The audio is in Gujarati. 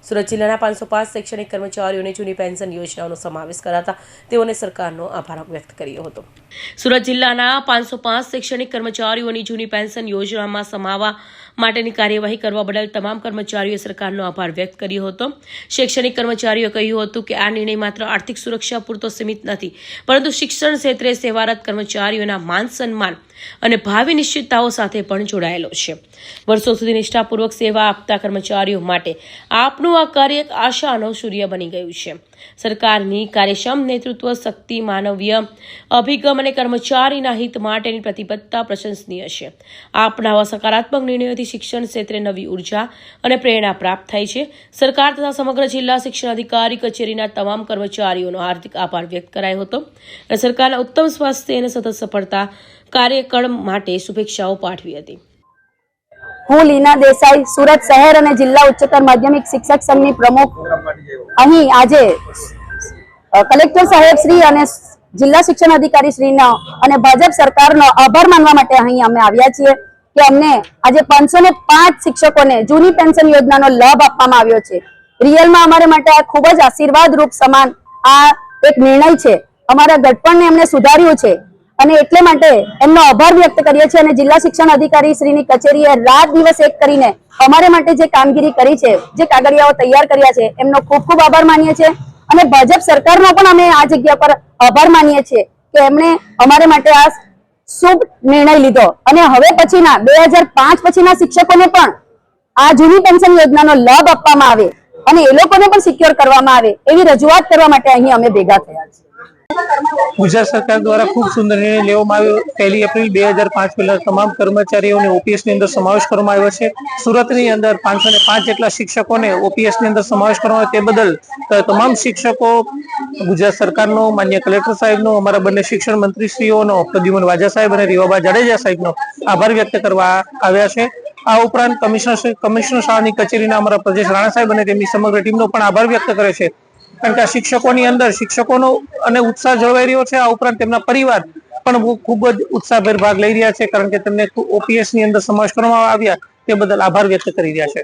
સુરત જિલ્લાના 505 શૈક્ષણિક કર્મચારીઓને જૂની પેન્શન યોજનાનો સમાવેશ કરાતા તેઓને સરકારનો આભાર વ્યક્ત કર્યો હતો। સુરત જિલ્લાના 505 શૈક્ષણિક કર્મચારીઓની જૂની પેન્શન યોજનામાં સમાવવા માટેની કાર્યવાહી કરવા બદલ તમામ કર્મચારીઓએ સરકારનો આભાર વ્યક્ત કર્યો હતો। શૈક્ષણિક કર્મચારીઓએ કહ્યું હતું કે આ નિર્ણય માત્ર આર્થિક સુરક્ષા પૂરતો સીમિત નથી, પરંતુ શિક્ષણ ક્ષેત્રે સેવારત કર્મચારીઓના માન સન્માન અને ભાવિ નિશ્ચિતતાઓ સાથે પણ જોડાયેલો છે। વર્ષો સુધી નિષ્ઠાપૂર્વક સેવા આપતા કર્મચારીઓ માટે આપનું આ કાર્ય એક આશાનો સૂર્ય બની ગયું છે। સરકારની કાર્યક્ષમ નેતૃત્વ, શક્તિ, માનવીય અભિગમ અને કર્મચારીના હિત માટેની પ્રતિબદ્ધતા પ્રશંસનીય છે। આપના આવા સકારાત્મક નિર્ણયોથી શિક્ષણ ક્ષેત્રે નવી ઉર્જા અને પ્રેરણા પ્રાપ્ત થાય છે। સરકાર તથા સમગ્ર જિલ્લા શિક્ષણ અધિકારી કચેરીના તમામ કર્મચારીઓનો હાર્દિક આભાર વ્યક્ત કરાયો હતો અને સરકારના ઉત્તમ સ્વાસ્થ્ય અને સતત સફળતા કાર્યક્રમ માટે શુભેચ્છાઓ પાઠવી હતી। હું લીના દેસાઈ, સુરત શહેર અને જિલ્લા ઉચ્ચતર માધ્યમિક શિક્ષક સંઘની પ્રમુખ અહીં આજે કલેક્ટર સાહેબ શ્રી અને જિલ્લા શિક્ષણ અધિકારી શ્રીનો અને ભાજપ સરકારનો આભાર માનવા માટે અહીં અમે આવ્યા છીએ કે અમને આજે 505 શિક્ષકોને જૂની પેન્શન યોજનાનો લાભ આપવામાં આવ્યો છે। રિયલમાં અમારે માટે આ ખૂબ જ આશીર્વાદ રૂપ સમાન આ એક નિર્ણય છે। અમારા ગઢપણને એમને સુધાર્યું છે અને એટલે માટે એમનો આભાર વ્યક્ત કરીએ છીએ અને જિલ્લા શિક્ષણ અધિકારી શ્રીની કચેરીએ રાત દિવસ એક કરીને અમારે માટે જે કામગીરી કરી છે, જે કાગળિયાઓ તૈયાર કર્યા છે, એમનો ખૂબ ખૂબ આભાર માનીએ છીએ અને ભાજપ સરકારનો પણ અમે આ જગ્યા પર આભાર માનીએ છીએ કે એમણે અમારે માટે આ શુભ નિર્ણય લીધો અને હવે પછીના 2005 પછીના શિક્ષકોને પણ આ જૂની પેન્શન યોજનાનો લાભ આપવામાં આવે અને એ લોકોને પણ સિક્યોર કરવામાં આવે એવી રજૂઆત કરવા માટે અહીં અમે ભેગા થયા છીએ। ગુજરાત સરકાર દ્વારા ખૂબ સુંદર નિર્ણય લેવામાં આવ્યો। 1 એપ્રિલ 2005 પહેલા તમામ કર્મચારીઓને ઓપીએસ ની અંદર સમાવેશ કરવામાં આવ્યો છે। સુરતની અંદર 505 જેટલા શિક્ષકોને ઓપીએસ ની અંદર સમાવેશ કરવામાં આવ્યો, તે બદલ તમામ શિક્ષકો ગુજરાત સરકારનો, માન્ય કલેક્ટર સાહેબનો, અમારા બંને શિક્ષણ મંત્રીશ્રીઓનો, પ્રદ્યુમન વાજા સાહેબ અને રીવાબા જાડેજા સાહેબનો આભાર વ્યક્ત કરવા આવ્યા છે। આ ઉપરાંત કમિશનર શાળાની કચેરીના અમારા પ્રદેશ રાણા સાહેબ અને તેમની સમગ્ર ટીમનો પણ આભાર વ્યક્ત કરે છે, કારણ કે આ શિક્ષકોની અંદર શિક્ષકોનો અને ઉત્સાહ જળવાઈ રહ્યો છે। આ ઉપરાંત તેમના પરિવાર પણ ખૂબ જ ઉત્સાહભેર ભાગ લઈ રહ્યા છે, કારણ કે તેમને ઓપીએસ ની અંદર સમાવેશ કરવામાં આવ્યા તે બદલ આભાર વ્યક્ત કરી રહ્યા છે।